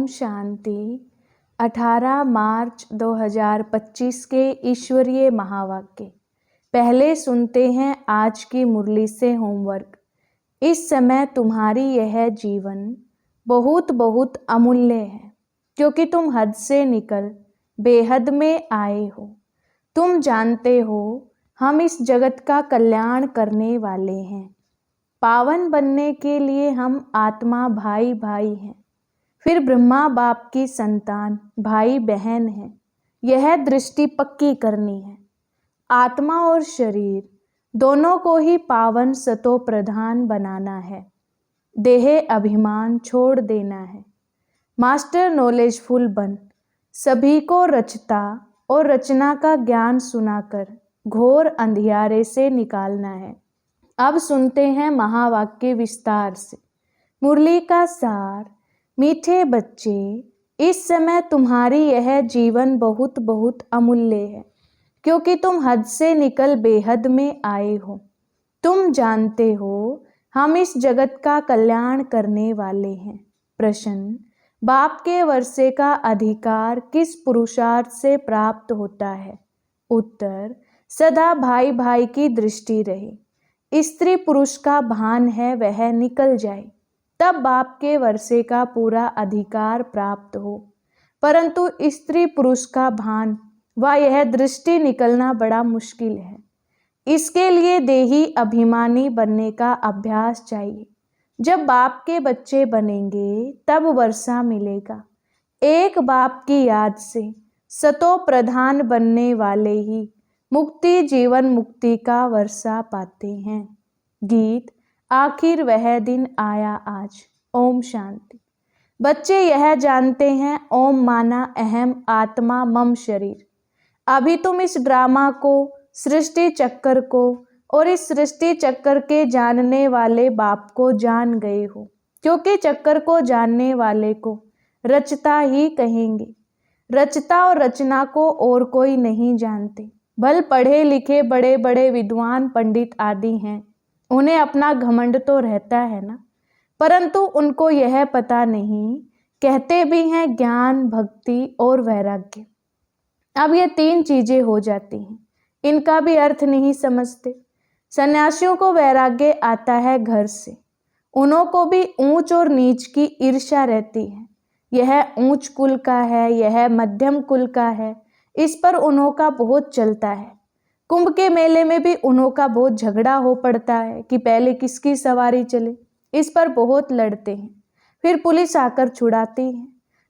शांति। 18 मार्च 2025 के ईश्वरीय महावाक्य। पहले सुनते हैं आज की मुरली से होमवर्क। इस समय तुम्हारी यह जीवन बहुत बहुत अमूल्य है, क्योंकि तुम हद से निकल बेहद में आए हो। तुम जानते हो हम इस जगत का कल्याण करने वाले हैं। पावन बनने के लिए हम आत्मा भाई भाई हैं, फिर ब्रह्मा बाप की संतान भाई बहन है। यह दृष्टि पक्की करनी है। आत्मा और शरीर दोनों को ही पावन सतो प्रधान बनाना है। देह अभिमान छोड़ देना है। मास्टर नॉलेजफुल बन सभी को रचता और रचना का ज्ञान सुनाकर घोर अंधियारे से निकालना है। अब सुनते हैं महावाक्य विस्तार से। मुरली का सार। मीठे बच्चे, इस समय तुम्हारी यह जीवन बहुत बहुत अमूल्य है, क्योंकि तुम हद से निकल बेहद में आए हो। तुम जानते हो हम इस जगत का कल्याण करने वाले हैं। प्रश्न: बाप के वर्षे का अधिकार किस पुरुषार्थ से प्राप्त होता है? उत्तर: सदा भाई भाई की दृष्टि रहे। स्त्री पुरुष का भान है वह निकल जाए, तब बाप के वर्षे का पूरा अधिकार प्राप्त हो। परंतु स्त्री पुरुष का भान व यह दृष्टि निकलना बड़ा मुश्किल है। इसके लिए देही अभिमानी बनने का अभ्यास चाहिए। जब बाप के बच्चे बनेंगे तब वर्षा मिलेगा। एक बाप की याद से सतो प्रधान बनने वाले ही मुक्ति जीवन मुक्ति का वर्षा पाते हैं। गीत। आखिर वह दिन आया आज। ओम शांति। बच्चे यह जानते हैं ओम माना अहम आत्मा मम शरीर। अभी तुम इस ड्रामा को, सृष्टि चक्कर को और इस सृष्टि चक्कर के जानने वाले बाप को जान गए हो, क्योंकि चक्कर को जानने वाले को रचता ही कहेंगे। रचता और रचना को और कोई नहीं जानते। भल पढ़े लिखे बड़े बड़े विद्वान पंडित आदि हैं, उन्हें अपना घमंड तो रहता है ना, परंतु उनको यह पता नहीं। कहते भी हैं ज्ञान, भक्ति और वैराग्य। अब ये तीन चीजें हो जाती हैं, इनका भी अर्थ नहीं समझते। सन्यासियों को वैराग्य आता है घर से। उन्हों को भी ऊंच और नीच की ईर्ष्या रहती है। यह ऊंच कुल का है, यह मध्यम कुल का है, इस पर उन्हों का बहुत चलता है। कुंभ के मेले में भी उन्हों का बहुत झगड़ा हो पड़ता है कि पहले किसकी सवारी चले, इस पर बहुत लड़ते हैं। फिर पुलिस आकर छुड़ाती है।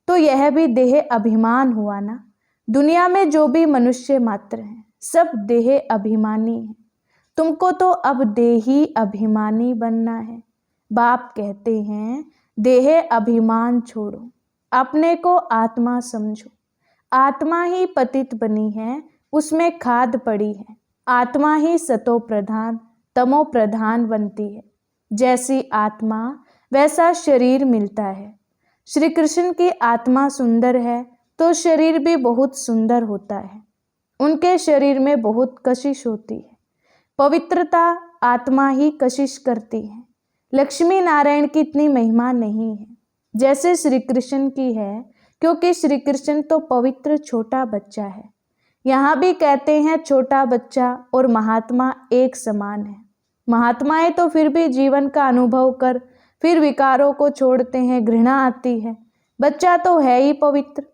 तो यह भी देह अभिमान हुआ ना। दुनिया में जो भी मनुष्य मात्र हैं सब देह अभिमानी हैं। तुमको तो अब देही अभिमानी बनना है। बाप कहते हैं देह अभिमान छोड़ो, अपने को आत्मा समझो। आत्मा ही पतित बनी है, उसमें खाद पड़ी है। आत्मा ही सतो प्रधान तमो प्रधान बनती है। जैसी आत्मा वैसा शरीर मिलता है। श्री कृष्ण की आत्मा सुंदर है तो शरीर भी बहुत सुंदर होता है। उनके शरीर में बहुत कशिश होती है। पवित्रता आत्मा ही कशिश करती है। लक्ष्मी नारायण की इतनी महिमा नहीं है जैसे श्री कृष्ण की है, क्योंकि श्री कृष्ण तो पवित्र छोटा बच्चा है। यहाँ भी कहते हैं छोटा बच्चा और महात्मा एक समान है। महात्माएं तो फिर भी जीवन का अनुभव कर फिर विकारों को छोड़ते हैं, घृणा आती है। बच्चा तो है ही पवित्र,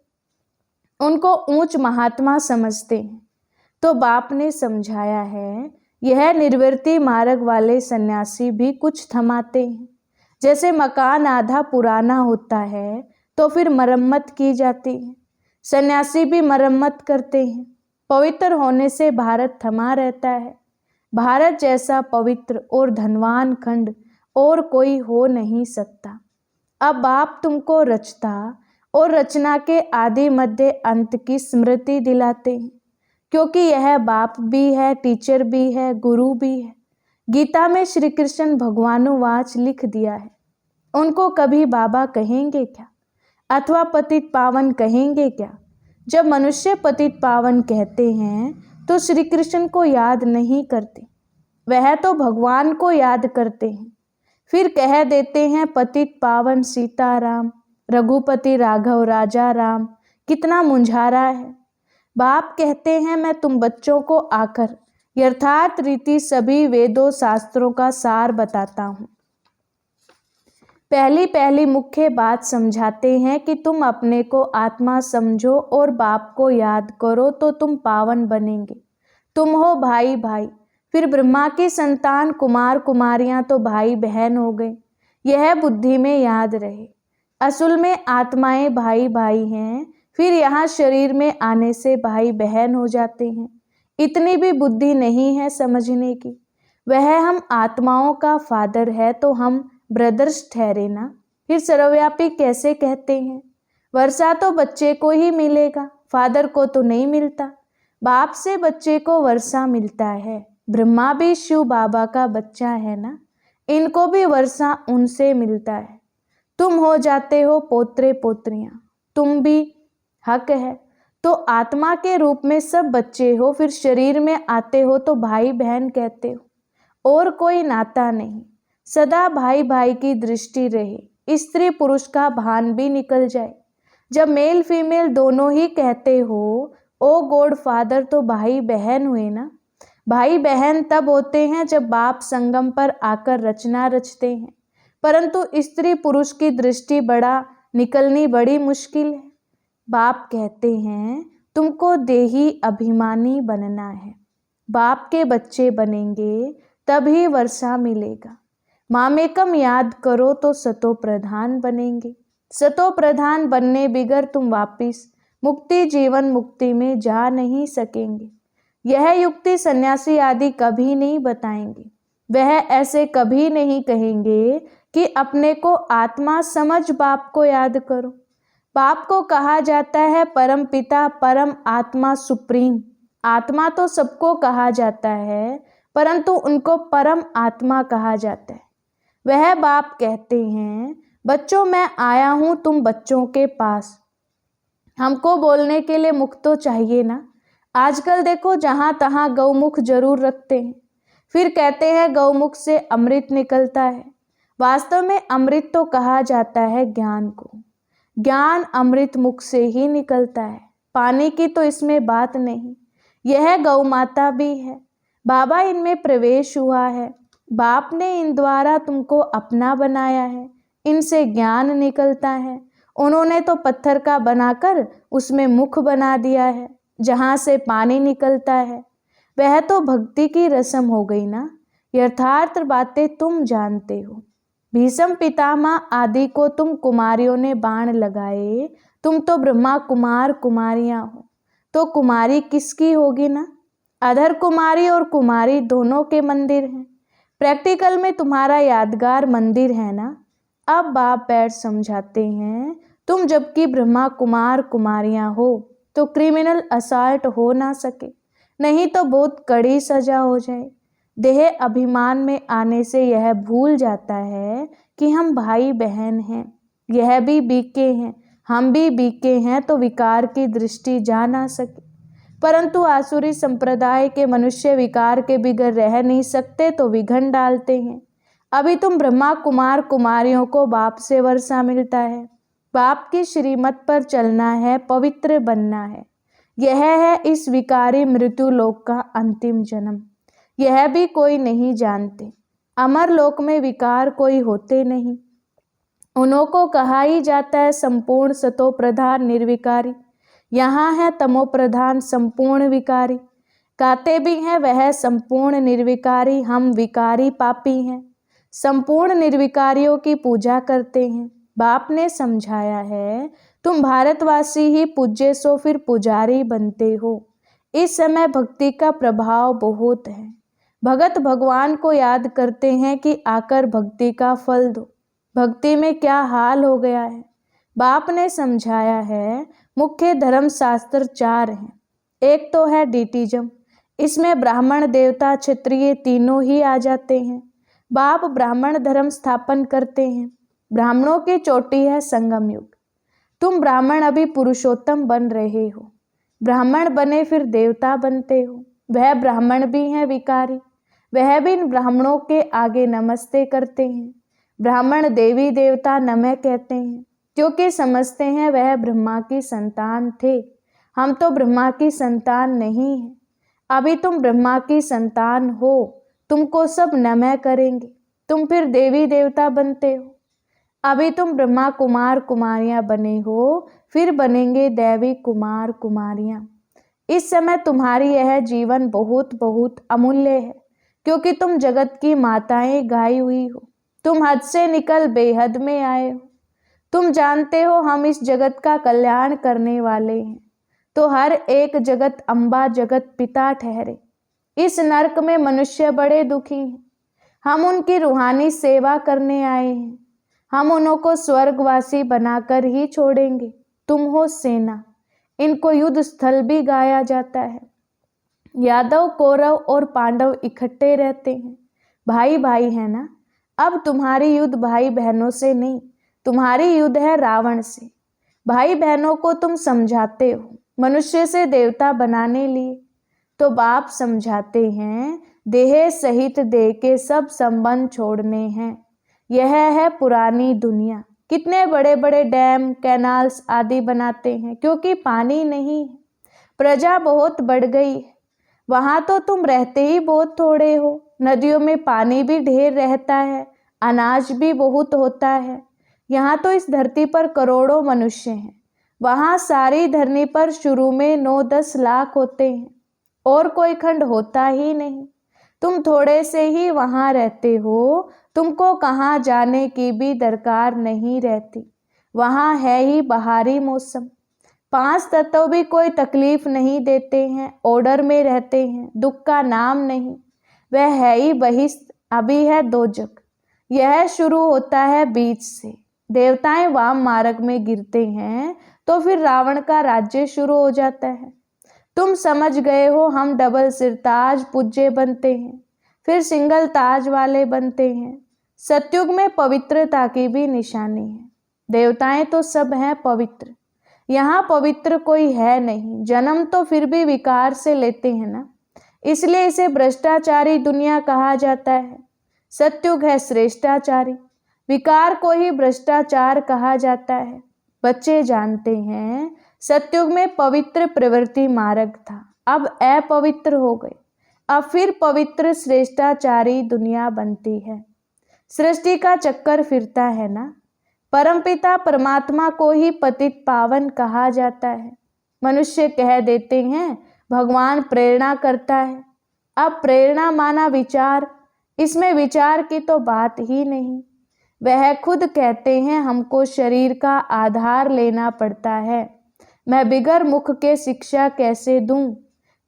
उनको ऊंच महात्मा समझते हैं। तो बाप ने समझाया है, यह निर्वृत्ति मार्ग वाले सन्यासी भी कुछ थमाते हैं। जैसे मकान आधा पुराना होता है तो फिर मरम्मत की जाती है, सन्यासी भी मरम्मत करते हैं। पवित्र होने से भारत थमा रहता है। भारत जैसा पवित्र और धनवान खंड और कोई हो नहीं सकता। अब बाप तुमको रचता और रचना के आदि मध्य अंत की स्मृति दिलाते हैं, क्योंकि यह बाप भी है, टीचर भी है, गुरु भी है। गीता में श्री कृष्ण भगवानुवाच लिख दिया है। उनको कभी बाबा कहेंगे क्या, अथवा पतित पावन कहेंगे क्या? जब मनुष्य पतित पावन कहते हैं तो श्री कृष्ण को याद नहीं करते, वह तो भगवान को याद करते हैं। फिर कह देते हैं पतित पावन सीताराम, रघुपति राघव राजा राम कितना मुंझारा है। बाप कहते हैं मैं तुम बच्चों को आकर यथार्थ रीति सभी वेदों शास्त्रों का सार बताता हूँ। पहली पहली मुख्य बात समझाते हैं कि तुम अपने को आत्मा समझो और बाप को याद करो तो तुम पावन बनेंगे। तुम हो भाई भाई, फिर ब्रह्मा की संतान कुमार कुमारियां तो भाई बहन हो गए। यह बुद्धि में याद रहे। असल में आत्माएं भाई भाई हैं, फिर यहाँ शरीर में आने से भाई बहन हो जाते हैं। इतनी भी बुद्धि नहीं है समझने की। वह हम आत्माओं का फादर है तो हम ब्रदर्स ठहरे ना, फिर सर्वव्यापी कैसे कहते हैं। वर्षा तो बच्चे को ही मिलेगा, फादर को तो नहीं मिलता। बाप से बच्चे को वर्षा मिलता है। ब्रह्मा भी शिव बाबा का बच्चा है ना, इनको भी वर्षा उनसे मिलता है। तुम हो जाते हो पोत्रे पोत्रियां, तुम भी हक है। तो आत्मा के रूप में सब बच्चे हो, फिर शरीर में आते हो तो भाई बहन कहते हो। और कोई नाता नहीं, सदा भाई भाई की दृष्टि रहे। स्त्री पुरुष का भान भी निकल जाए। जब मेल फीमेल दोनों ही कहते हो ओ गॉड फादर, तो भाई बहन हुए ना। भाई बहन तब होते हैं जब बाप संगम पर आकर रचना रचते हैं, परंतु स्त्री पुरुष की दृष्टि बड़ा निकलनी बड़ी मुश्किल है। बाप कहते हैं तुमको देही अभिमानी बनना है। बाप के बच्चे बनेंगे तभी वर्षा मिलेगा। मामेकम याद करो तो सतो प्रधान बनेंगे। सतो प्रधान बनने बिगर तुम वापिस मुक्ति जीवन मुक्ति में जा नहीं सकेंगे। यह युक्ति सन्यासी आदि कभी नहीं बताएंगे। वह ऐसे कभी नहीं कहेंगे कि अपने को आत्मा समझ बाप को याद करो। बाप को कहा जाता है परम पिता, परम आत्मा, सुप्रीम। आत्मा तो सबको कहा जाता है, परंतु उनको परम आत्मा कहा जाता है। वह बाप कहते हैं बच्चों मैं आया हूं तुम बच्चों के पास। हमको बोलने के लिए मुख तो चाहिए ना। आजकल देखो जहां तहां गौमुख जरूर रखते हैं, फिर कहते हैं गौमुख से अमृत निकलता है। वास्तव में अमृत तो कहा जाता है ज्ञान को। ज्ञान अमृत मुख से ही निकलता है, पानी की तो इसमें बात नहीं। यह गौ माता भी है, बाबा इनमें प्रवेश हुआ है। बाप ने इन द्वारा तुमको अपना बनाया है, इनसे ज्ञान निकलता है। उन्होंने तो पत्थर का बनाकर उसमें मुख बना दिया है, जहाँ से पानी निकलता है। वह तो भक्ति की रस्म हो गई ना। यथार्थ बातें तुम जानते हो। भीष्म पितामह आदि को तुम कुमारियों ने बाण लगाए। तुम तो ब्रह्मा कुमार कुमारियां हो, तो कुमारी किसकी होगी ना। अधर कुमारी और कुमारी दोनों के मंदिर हैं। प्रैक्टिकल में तुम्हारा यादगार मंदिर है ना। अब बाप बैठ समझाते हैं तुम जबकि ब्रह्मा कुमार कुमारियां हो तो क्रिमिनल असॉल्ट हो ना सके, नहीं तो बहुत कड़ी सजा हो जाए। देह अभिमान में आने से यह भूल जाता है कि हम भाई बहन हैं। यह भी बीके हैं, हम भी बीके हैं, तो विकार की दृष्टि जा ना सके। परंतु आसुरी संप्रदाय के मनुष्य विकार के बिगर रह नहीं सकते तो विघन डालते हैं। अभी तुम ब्रह्मा कुमार कुमारियों को बाप से वर्षा मिलता है। बाप की श्रीमत पर चलना है, पवित्र बनना है। यह है इस विकारी मृत्यु लोक का अंतिम जन्म। यह भी कोई नहीं जानते। अमर लोक में विकार कोई होते नहीं। उन्हों को कहा ही जाता है संपूर्ण सतो प्रधान निर्विकारी। यहाँ है तमो प्रधान संपूर्ण विकारी। कहते भी हैं वह संपूर्ण निर्विकारी, हम विकारी पापी हैं। संपूर्ण निर्विकारियों की पूजा करते हैं। बाप ने समझाया है तुम भारतवासी ही पूज्य सो फिर पुजारी बनते हो। इस समय भक्ति का प्रभाव बहुत है। भगत भगवान को याद करते हैं कि आकर भक्ति का फल दो। भक्ति में क्या हाल हो गया है। बाप ने समझाया है मुख्य धर्म शास्त्र 4 हैं। एक तो है डीटिज्म, इसमें ब्राह्मण देवता क्षत्रिय तीनों ही आ जाते हैं। बाप ब्राह्मण धर्म स्थापन करते हैं। ब्राह्मणों की चोटी है संगम युग। तुम ब्राह्मण अभी पुरुषोत्तम बन रहे हो। ब्राह्मण बने फिर देवता बनते हो। वह ब्राह्मण भी हैं विकारी, वह भी इन ब्राह्मणों के आगे नमस्ते करते हैं। ब्राह्मण देवी देवता नमः कहते हैं, क्योंकि समझते हैं वह ब्रह्मा की संतान थे। हम तो ब्रह्मा की संतान नहीं हैं। अभी तुम ब्रह्मा की संतान हो, तुमको सब नमः करेंगे, तुम फिर देवी देवता बनते हो। अभी तुम ब्रह्मा कुमार कुमारियां बने हो, फिर बनेंगे देवी कुमार कुमारियां। इस समय तुम्हारी यह जीवन बहुत बहुत अमूल्य है, क्योंकि तुम जगत की माताएं गाई हुई हो। तुम हद से निकल बेहद में आए हो। तुम जानते हो हम इस जगत का कल्याण करने वाले हैं, तो हर एक जगत अम्बा जगत पिता ठहरे। इस नरक में मनुष्य बड़े दुखी हैं, हम उनकी रूहानी सेवा करने आए हैं। हम उनको स्वर्गवासी बनाकर ही छोड़ेंगे। तुम हो सेना, इनको युद्ध स्थल भी गाया जाता है। यादव कौरव और पांडव इकट्ठे रहते हैं, भाई भाई है ना। अब तुम्हारी युद्ध भाई बहनों से नहीं, तुम्हारी युद्ध है रावण से। भाई बहनों को तुम समझाते हो मनुष्य से देवता बनाने लिए, तो बाप समझाते हैं देह सहित देह के सब संबंध छोड़ने हैं। यह है पुरानी दुनिया। कितने बड़े बड़े डैम कैनाल्स आदि बनाते हैं, क्योंकि पानी नहीं है। प्रजा बहुत बढ़ गई है, वहां तो तुम रहते ही बहुत थोड़े हो। नदियों में पानी भी ढेर रहता है, अनाज भी बहुत होता है। यहाँ तो इस धरती पर करोड़ों मनुष्य हैं, वहाँ सारी धरनी पर शुरू में 9-10 लाख होते हैं, और कोई खंड होता ही नहीं। तुम थोड़े से ही वहाँ रहते हो, तुमको कहाँ जाने की भी दरकार नहीं रहती। वहाँ है ही बहारी मौसम। 5 तत्व भी कोई तकलीफ नहीं देते हैं, ऑर्डर में रहते हैं, दुख का नाम नहीं। वह है ही बहिष्ठ, अभी है दोजक। यह शुरू होता है बीच से। देवताएं वाम मार्ग में गिरते हैं, तो फिर रावण का राज्य शुरू हो जाता है। तुम समझ गए हो, हम डबल सिरताज पूज्य बनते हैं, फिर सिंगल ताज वाले बनते हैं। सतयुग में पवित्रता की भी निशानी है। देवताएं तो सब हैं पवित्र, यहाँ पवित्र कोई है नहीं। जन्म तो फिर भी विकार से लेते हैं ना, इसलिए इसे भ्रष्टाचारी दुनिया कहा जाता है। सतयुग है श्रेष्ठाचारी, विकार को ही भ्रष्टाचार कहा जाता है। बच्चे जानते हैं सतयुग में पवित्र प्रवृत्ति मार्ग था, अब अपवित्र हो गए। अब फिर पवित्र श्रेष्ठाचारी दुनिया बनती है। सृष्टि का चक्कर फिरता है ना। परमपिता परमात्मा को ही पतित पावन कहा जाता है। मनुष्य कह देते हैं भगवान प्रेरणा करता है। अब प्रेरणा माना विचार, इसमें विचार की तो बात ही नहीं। वह खुद कहते हैं हमको शरीर का आधार लेना पड़ता है। मैं बिगर मुख के शिक्षा कैसे दूं?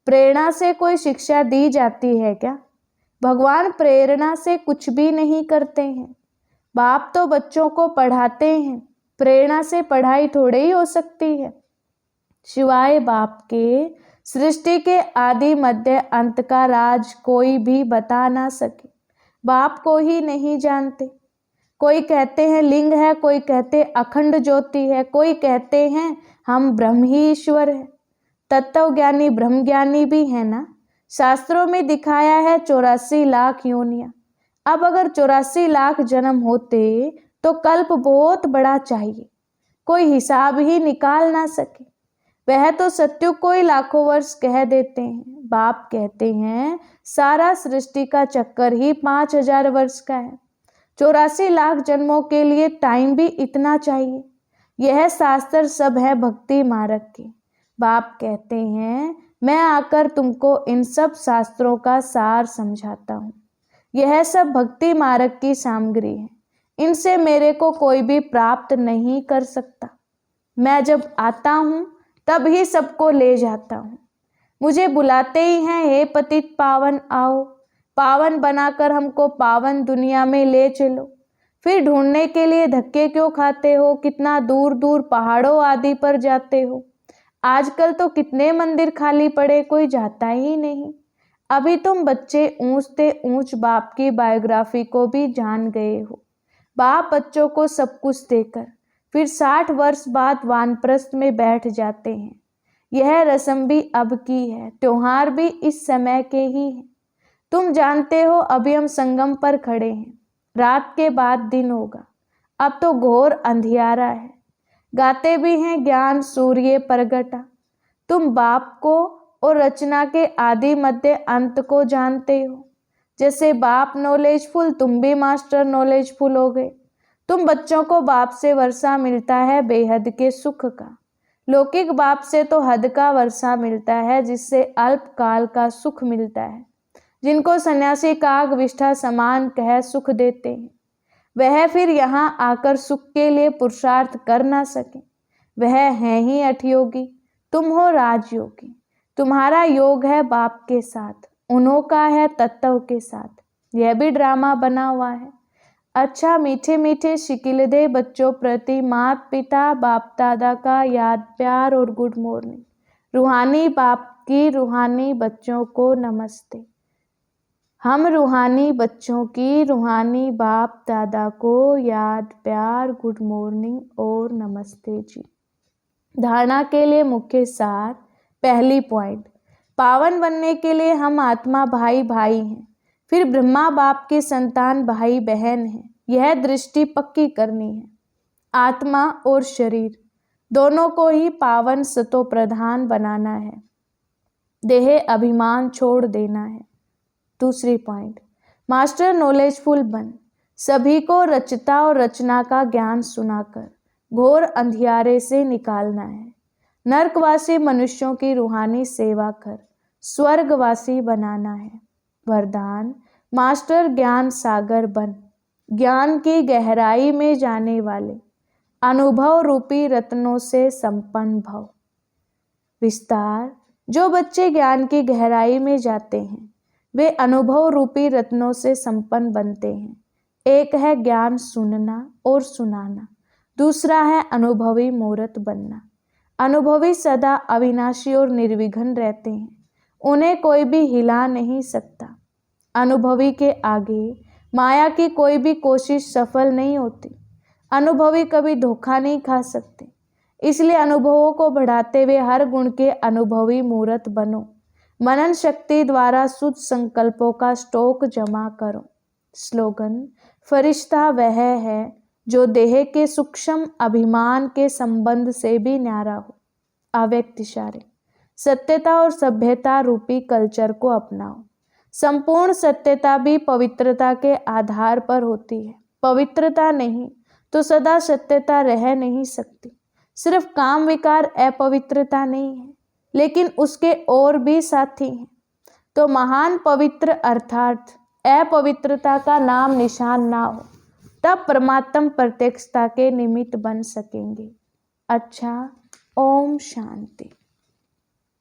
प्रेरणा से कोई शिक्षा दी जाती है क्या? भगवान प्रेरणा से कुछ भी नहीं करते हैं। बाप तो बच्चों को पढ़ाते हैं, प्रेरणा से पढ़ाई थोड़ी ही हो सकती है। शिवाय बाप के सृष्टि के आदि मध्य अंत का राज कोई भी बता ना सके। बाप को ही नहीं जानते। कोई कहते हैं लिंग है, कोई कहते अखंड ज्योति है, कोई कहते हैं हम ब्रह्म ही ईश्वर है। तत्व ज्ञानी ब्रह्म ज्ञानी भी है ना। शास्त्रों में दिखाया है 84 लाख योनियां। अब अगर 84 लाख जन्म होते तो कल्प बहुत बड़ा चाहिए, कोई हिसाब ही निकाल ना सके। वह तो सत्युग को ही लाखों वर्ष कह देते हैं। बाप कहते हैं सारा सृष्टि का चक्कर ही 5000 वर्ष का है। 84 लाख जन्मों के लिए टाइम भी इतना चाहिए। यह शास्त्र सब है भक्ति मार्ग के। बाप कहते हैं मैं आकर तुमको इन सब शास्त्रों का सार समझाता हूँ। यह सब भक्ति मार्ग की सामग्री है, इनसे मेरे को कोई भी प्राप्त नहीं कर सकता। मैं जब आता हूँ तब ही सबको ले जाता हूँ। मुझे बुलाते ही हैं हे पतित पावन आओ, पावन बनाकर हमको पावन दुनिया में ले चलो। फिर ढूंढने के लिए धक्के क्यों खाते हो? कितना दूर दूर पहाड़ों आदि पर जाते हो। आजकल तो कितने मंदिर खाली पड़े, कोई जाता ही नहीं। अभी तुम बच्चे ऊंचते ऊंच बाप की बायोग्राफी को भी जान गए हो। बाप बच्चों को सब कुछ देकर फिर 60 वर्ष बाद वानप्रस्थ में बैठ जाते हैं। यह रस्म भी अब की है, त्योहार भी इस समय के ही है। तुम जानते हो अभी हम संगम पर खड़े हैं, रात के बाद दिन होगा। अब तो घोर अंधियारा है। गाते भी हैं ज्ञान सूर्य प्रगटा। तुम बाप को और रचना के आदि मध्य अंत को जानते हो। जैसे बाप नॉलेजफुल, तुम भी मास्टर नॉलेजफुल हो गए। तुम बच्चों को बाप से वर्षा मिलता है बेहद के सुख का। लौकिक बाप से तो हद का वर्षा मिलता है, जिससे अल्पकाल का सुख मिलता है। जिनको सन्यासी काग विष्ठा समान कह सुख देते हैं, वह फिर यहाँ आकर सुख के लिए पुरुषार्थ कर ना सके। वह है ही अठयोगी, तुम हो राजयोगी। तुम्हारा योग है बाप के साथ, उन्हों का है तत्व के साथ। यह भी ड्रामा बना हुआ है। अच्छा, मीठे मीठे शिकिलदे बच्चों प्रति माता पिता बाप दादा का याद प्यार और गुड मॉर्निंग। रूहानी बाप की रूहानी बच्चों को नमस्ते। हम रूहानी बच्चों की रूहानी बाप दादा को याद प्यार गुड मॉर्निंग और नमस्ते जी। धारणा के लिए मुख्य सार। पहली पॉइंट, पावन बनने के लिए हम आत्मा भाई भाई हैं, फिर ब्रह्मा बाप की संतान भाई बहन हैं। यह दृष्टि पक्की करनी है। आत्मा और शरीर दोनों को ही पावन सतो प्रधान बनाना है। देह अभिमान छोड़ देना है। दूसरी पॉइंट, मास्टर नॉलेजफुल बन, सभी को रचता और रचना का ज्ञान सुनाकर घोर अंधियारे से निकालना है। नरकवासी मनुष्यों की रूहानी सेवा कर स्वर्गवासी बनाना है। वरदान, मास्टर ज्ञान सागर बन, ज्ञान की गहराई में जाने वाले अनुभव रूपी रत्नों से संपन्न भव। विस्तार, जो बच्चे ज्ञान की गहराई में जाते हैं वे अनुभव रूपी रत्नों से संपन्न बनते हैं। एक है ज्ञान सुनना और सुनाना, दूसरा है अनुभवी मूर्त बनना। अनुभवी सदा अविनाशी और निर्विघ्न रहते हैं, उन्हें कोई भी हिला नहीं सकता। अनुभवी के आगे माया की कोई भी कोशिश सफल नहीं होती। अनुभवी कभी धोखा नहीं खा सकते। इसलिए अनुभवों को बढ़ाते हुए हर गुण के अनुभवी मूर्त बनो। मनन शक्ति द्वारा शुद्ध संकल्पों का स्टॉक जमा करो। स्लोगन, फरिश्ता वह है जो देह के सूक्ष्म अभिमान के संबंध से भी न्यारा हो। अव्यक्त इशारे, सत्यता और सभ्यता रूपी कल्चर को अपनाओ। संपूर्ण सत्यता भी पवित्रता के आधार पर होती है। पवित्रता नहीं तो सदा सत्यता रह नहीं सकती। सिर्फ काम विकार अपवित्रता नहीं है, लेकिन उसके और भी साथी हैं। तो महान पवित्र अर्थात अपवित्रता का नाम निशान ना हो, तब परमात्म प्रत्यक्षता के निमित्त बन सकेंगे। अच्छा, ओम शांति।